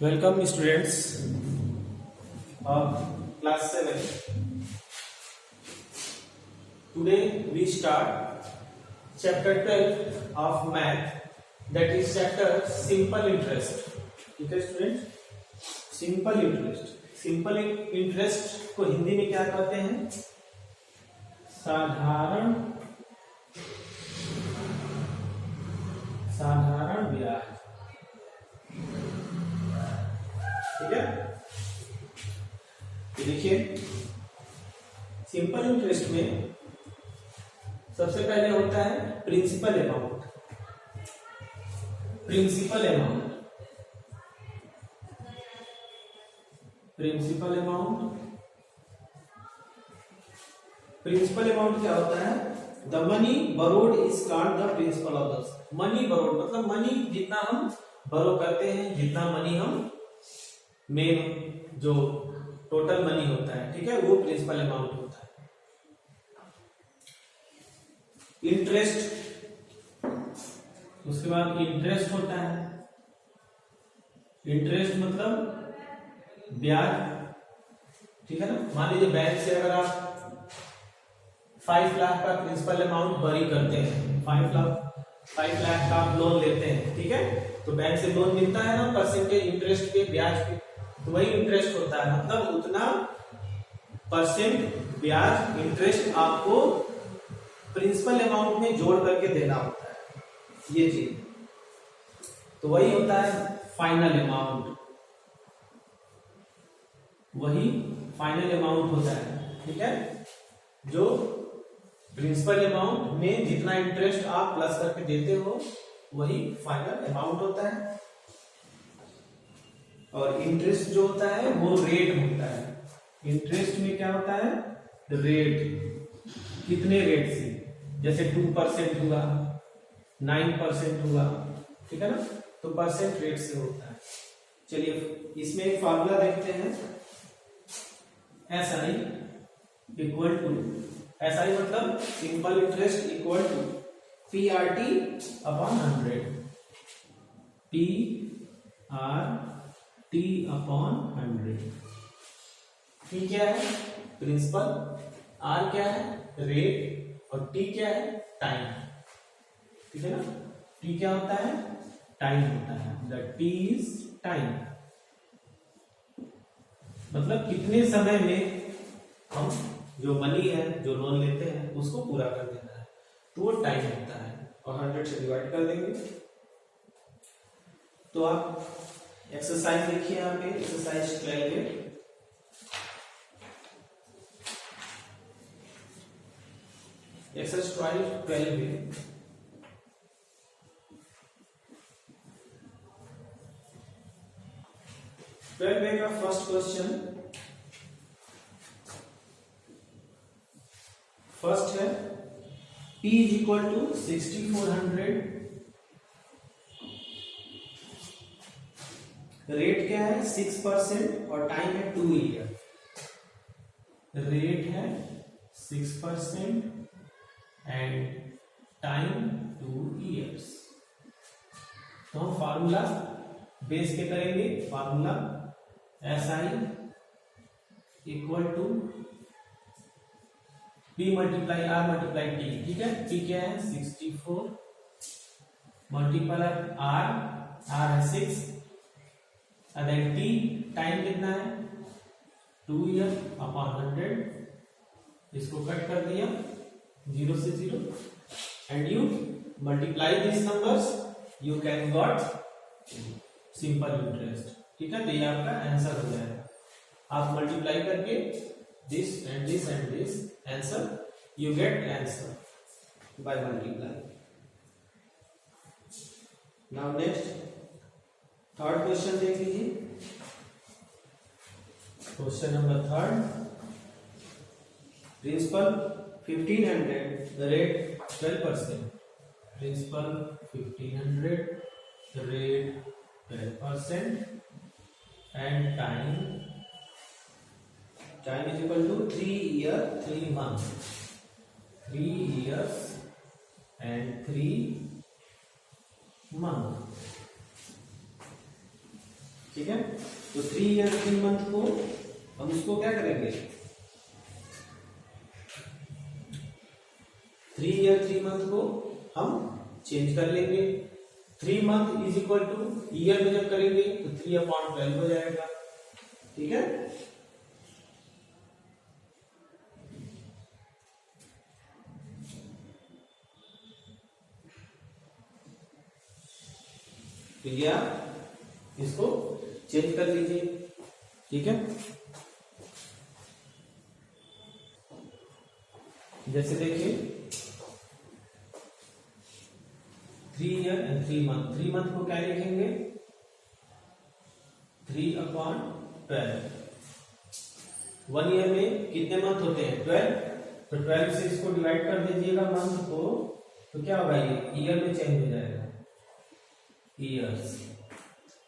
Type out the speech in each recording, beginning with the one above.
Welcome students of class 7. Today we start chapter 12 of math, that is chapter simple interest. ठीक है student, simple interest. Simple interest को हिंदी में क्या कहते हैं? साधारण ब्याज. ठीक है. तो देखिए सिंपल इंटरेस्ट में सबसे पहले होता है प्रिंसिपल अमाउंट. प्रिंसिपल अमाउंट क्या होता है? The money burrowed is called the principle of the. Money burrowed मतलब मनी जितना हम बरो करते हैं, जितना मनी हम में जो टोटल मनी होता है, ठीक है, वो प्रिंसिपल अमाउंट होता है. इंटरेस्ट, उसके बाद इंटरेस्ट होता है. इंटरेस्ट मतलब ब्याज. ठीक है ना. मान लीजिए बैंक से अगर आप 5 लाख का प्रिंसिपल अमाउंट बरी करते हैं, 5 लाख का आप लोन लेते हैं, ठीक है, तो बैंक से लोन मिलता है ना परसेंटेज इंटरेस्ट पे, ब्याज पे, तो वही इंटरेस्ट होता है. मतलब उतना परसेंट ब्याज इंटरेस्ट आपको प्रिंसिपल अमाउंट में जोड़ करके देना होता है, ये चीज. तो वही होता है फाइनल अमाउंट. वही फाइनल अमाउंट होता है. ठीक है. जो प्रिंसिपल अमाउंट में जितना इंटरेस्ट आप प्लस करके देते हो वही फाइनल अमाउंट होता है. और इंटरेस्ट जो होता है वो रेट होता है. इंटरेस्ट में क्या होता है? रेट. कितने रेट से? जैसे 2% हुआ, 9% हुआ, ठीक है ना, तो परसेंट रेट से होता है. चलिए इसमें एक फार्मूला देखते हैं. SI इक्वल टू, SI मतलब simple interest equal to PRT upon 100. PRT upon 100. P क्या है? प्रिंसिपल. R क्या है? रेट. और T क्या है? टाइम. ठीक है ना. T क्या होता है? टाइम होता है. The T is time. मतलब कितने समय में हम जो मनी है, जो लोन लेते हैं, उसको पूरा कर देना है, तो वो टाइम होता है. और 100 से डिवाइड कर देंगे. तो आप एक्सरसाइज देखिए यहाँ पे, एक्सरसाइज 12 में एक्सरसाइज 12 में का फर्स्ट क्वेश्चन. फर्स्ट है P is equal to 6400. Rate क्या है? 6% और टाइम है 2 ईयर. रेट है 6% एंड टाइम 2 ईयर्स. तो हम फार्मूला बेस पे करेंगे. Formula SI equal to P multiply R multiply T. ठीक है. P क्या है? 64 मल्टीप्लाई R है 6, और देन T टाइम कितना है? 2 ईयर अपॉन 100. इसको कट कर दिया 0 से 0 and you multiply this numbers, you can got simple interest. ठीक है. तो ये आपका आंसर हो जाएगा. आप मल्टीप्लाई करके this and this and this answer, you get answer by multiplying. Now next third question देख लीजिए. Question number 3. Principal 1500, the rate 12%. Principal 1500, the rate 12% and time is equal to 3 year 3 month. 3 years and 3 month. ठीक है। तो 3 year 3 month को हम इसको क्या करेंगे, 3 ईयर 3 मंथ को हम चेंज कर लेंगे। 3 month is equal two year में जब करेंगे तो 3/12 हो जाएगा, ठीक है। तो ये आप इसको चेंज कर लीजिए, ठीक है। जैसे देखिए 3 ईयर एंड 3 मंथ, 3 मंथ को क्या लिखेंगे, 3/12। 1 ईयर में कितने मंथ होते हैं, 12। तो 12 से इसको डिवाइड कर दीजिएगा मंथ को, तो क्या होगा, ये ईयर में चेंज हो जाएगा, ईयर्स।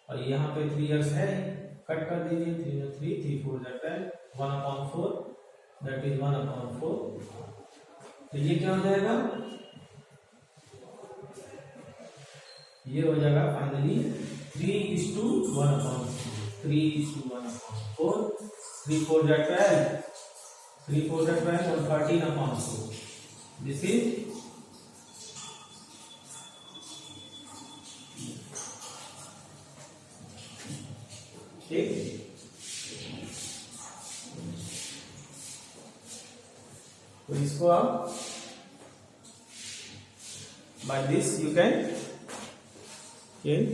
और यहाँ पे 3 ईयर्स है, कट कर दीजिए, 3 में 3, 3 4 12, 1/4 दैट इज 1/4। तो ये क्या हो जाएगा, ये हो जाएगा फाइनली 3:1/4, 3:1/4, 3 4 12, 3 4 12 और 13/4। दिस इज ठीक। तो इसको आप by this you can change.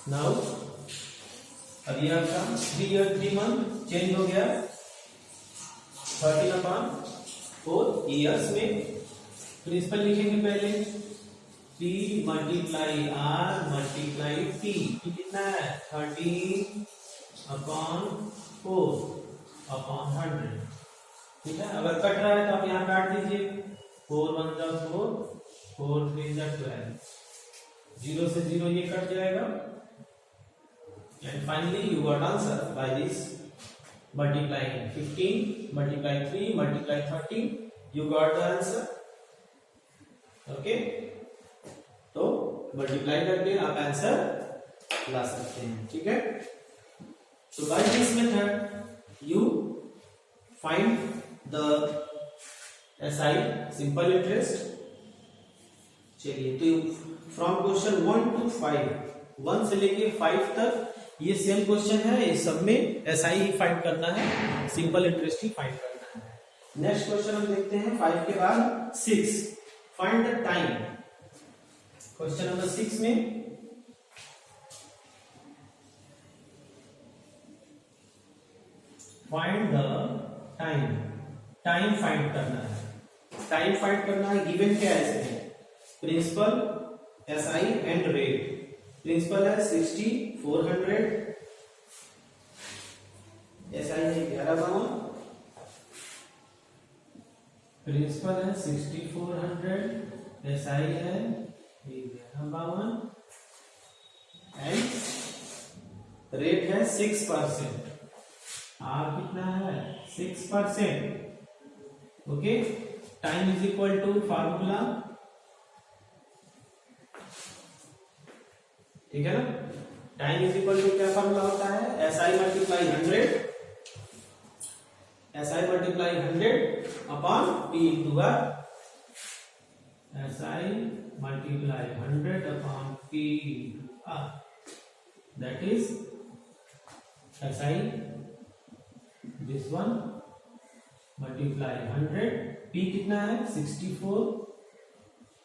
Now अब ये आपका 3 ईयर 3 मंथ चेंज हो गया 13/4 ईयर्स में। प्रिंसिपल लिखेंगे पहले, P multiply R multiply T, कितना है 13/4/100, ठीक है। अगर कट रहा है तो आप यहाँ काट दीजिए, 4 1 4, 4 3 12, 0 से 0 ये कट जाएगा। And finally you got answer by this multiplying 15 multiply 3 multiply 13, you got the answer, okay. तो मल्टीप्लाई करके आप आंसर ला सकते हैं, ठीक है। तो by this method you find the SI simple interest. चलिए, तो फ्रॉम क्वेश्चन 1 to 5, 1 से लेके 5 तक ये सेम क्वेश्चन है, इस सब में SI ही फाइंड करना है, सिंपल इंटरेस्ट ही फाइंड करना है। नेक्स्ट क्वेश्चन हम देखते हैं 5 के बाद 6, find the time. Question number 6 में find the time, time find करना है। टाइम फाइंड करना है, गिवन क्या है इसमें, principal SI and rate. Principal है 60 400, SI है 11/52, प्रिंसिपल है 60 400, SI है 11/52 एंड रेट है 6%। R कितना है 6%, okay. Time is equal to formula, ठीक है ना। टाइम इज इक्वल टू क्या फार्मूला होता है, SI multiply 100, SI multiply 100 upon P into R, SI multiply 100 upon P into R, that is SI this one multiply 100, P कितना है 64,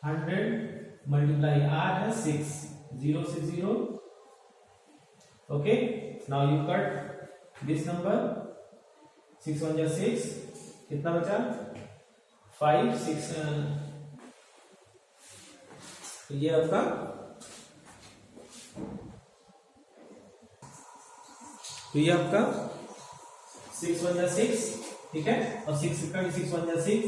100 multiply R है 6, 0 से 0, okay. Now you cut this number, 6 1 जा 6, कितना बचा 5 6, ये आपका तो ये आपका 6 1 जा 6, ठीक है। और 6 6 1 जा 6,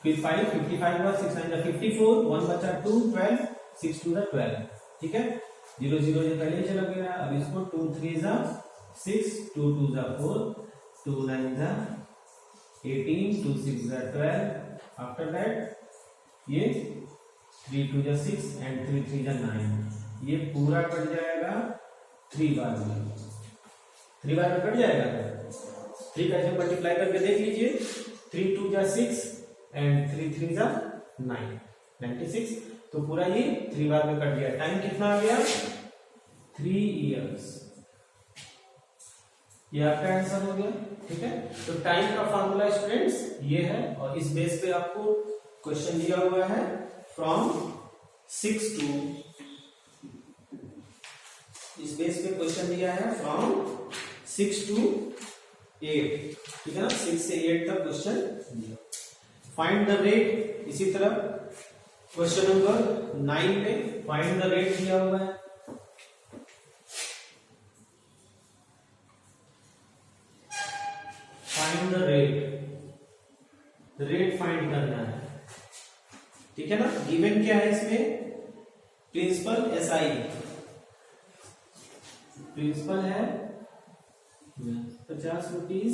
फिर 5 55 हुआ, 6 9 जा 54, 1 बचा 2 12, 6 2 जा 12, ठीक है। 0 0 ये पहले ही चला गया। अब इसको 2 3 जा 6, 2 2 जा 4, 2 9 जा 18, 2 6 जा 12, आफ्टर दैट ये 3 2 जा 6 एंड 3 3 जा 9, ये पूरा कट जाएगा 3 बार में, 3 बार में कट जाएगा। 3 कैसे मल्टीप्लाई करके देख लीजिए, 3 2 जा 6 एंड 3 3 जा 9, 96। तो पूरा ये 3 बार में कट गया। टाइम कितना आ गया? 3 इयर्स। ये आपका आंसर हो गया। ठीक है, तो टाइम का फॉर्मूला स्टूडेंट्स ये है, और इस बेस पे आपको क्वेश्चन दिया हुआ है फ्रॉम 6 टू, इस बेस पे क्वेश्चन दिया है फ्रॉम 6 टू 8। ठीक है ना, 6 से 8 तक क्वेश्चन दिया। फाइंड द रेट, इसी तरह क्वेश्चन नंबर 9 में फाइंड द रेट दिया हुआ है। फाइंड द रेट फाइंड करना है। ठीक है ना, गिवन क्या है इसमें? प्रिंसिपल एसआई, प्रिंसिपल है 50 रुपीज,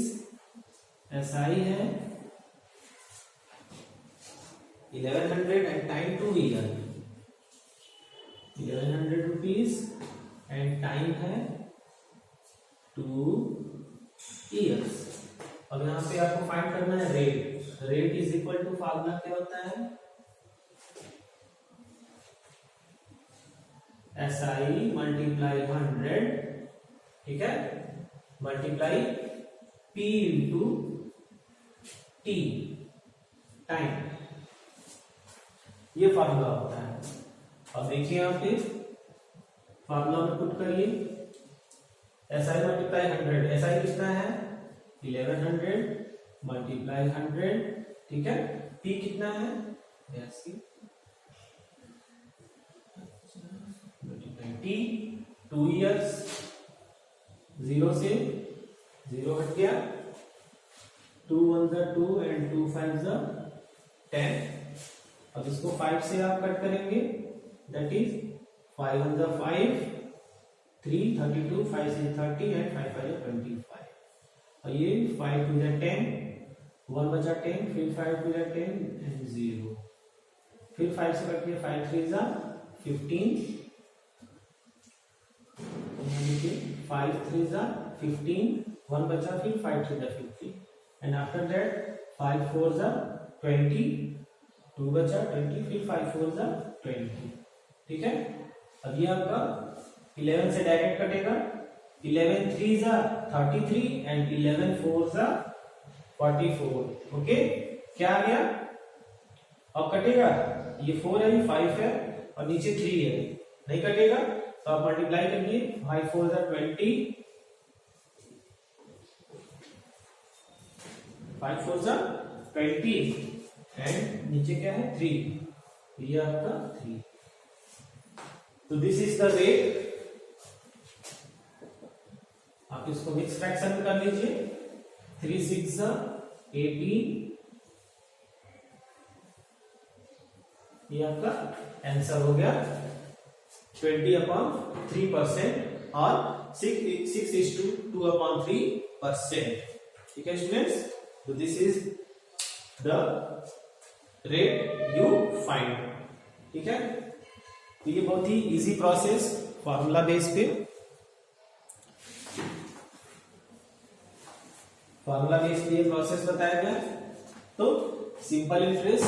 एसआई है 1100 and time 2 year. 1100 rupees and time है 2 इयर्स। अब यहाँ पे आपको फाइंड करना है rate. Rate is equal to formula क्या होता है? SI मल्टीप्लाई 100, ठीक है, multiply P into T, time. ये फार्मूला होता है। अब देखिए यहाँ पे फार्मूला में पुट करिए, SI मल्टीप्लाई 100, SI कितना है? 1100 मल्टीप्लाई 100, ठीक है। T कितना है? 82 T 2 इयर्स, 0 से 0 हट गया, 2 1 जा 2 एंड 2 5 जा 10। अब इसको 5 से आप कट करेंगे, दैट इज 5 1 जा 5, 3 32, 5 से 30 एंड 5 5 जा 25। और ये 5 2 जा 10, 1 बचा 10, फिर 5 2 जा 10 एंड 0, फिर 5 से कट के 5 3 जा 15, 5 3 जा 15, 1 बचा, फिर 5 3 जा 50 एंड आफ्टर दैट 5 4 जा 20, 2 बचा 20, फिर 5 4 जा 20। ठीक है, अब ये आपका 11 से डायरेक्ट कटेगा, 11 3 जा 33 एंड 11 4 जा 44। ओके, क्या आ गया? अब कटेगा, ये 4 है, ये 5 है और नीचे 3 है, नहीं कटेगा तो आप मल्टीप्लाई करिए, 5 4 जा 20, 5 4 जा 20 एंड नीचे क्या है? 3, ये आपका 3। तो दिस इज द रेट। आप इसको मिक्स फ्रैक्शन में कर लीजिए, 3 6 जा 18, ये आपका आंसर हो गया 20/3% और 6:2/3%। ठीक है स्टूडेंट्स, तो this is the rate you find. ठीक है, तो ये बहुत ही इजी प्रोसेस फॉर्मूला बेस पे, फॉर्मूला बेस पे ये प्रोसेस बताया गया। तो सिंपल इंटरेस्ट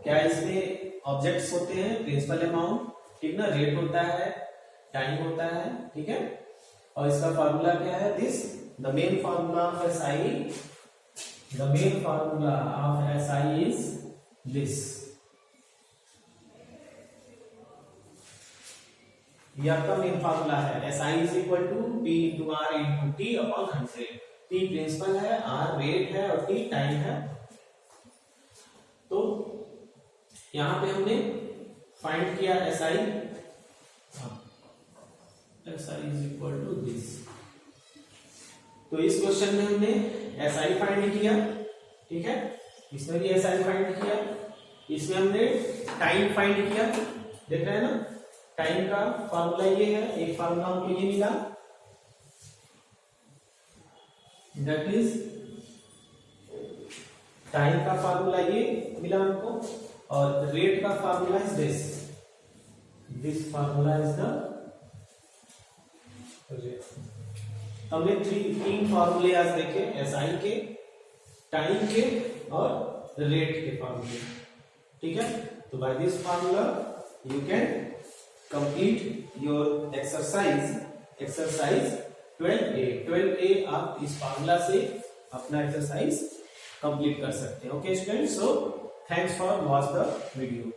क्या, इसमें ऑब्जेक्ट्स होते हैं, प्रिंसिपल अमाउंट, ठीक ना, रेट होता है, टाइम होता है, ठीक है, और इसका फार्मूला क्या है? This the main formula of SI, the main formula of SI is this. ये आपका मेन फार्मूला है, SI is equal to P into R into T upon 100। T principal है, आर रेट है और टी टाइम है। तो यहां पे हमने फाइंड किया SI, SI is equal to this. तो इस क्वेश्चन में हमने एसआई फाइंड किया, ठीक है, इसमें भी एसआई फाइंड किया, इसमें हमने टाइम फाइंड किया। देख रहे हैं ना, टाइम का फार्मूला ये है, एक फार्मूला हमको ये मिला, दैट इज टाइम का फार्मूला ये मिला हमको, और रेट का formula is this, this formula is the rate. हमने तीन फार्मूले आज देखे, एसआई के, टाइम के और रेट के फार्मूले। ठीक है, तो by this formula you can complete your exercise 12A। आप इस फार्मूला से अपना एक्सरसाइज कंप्लीट कर सकते हैं। Okay student, so thanks for watch the video.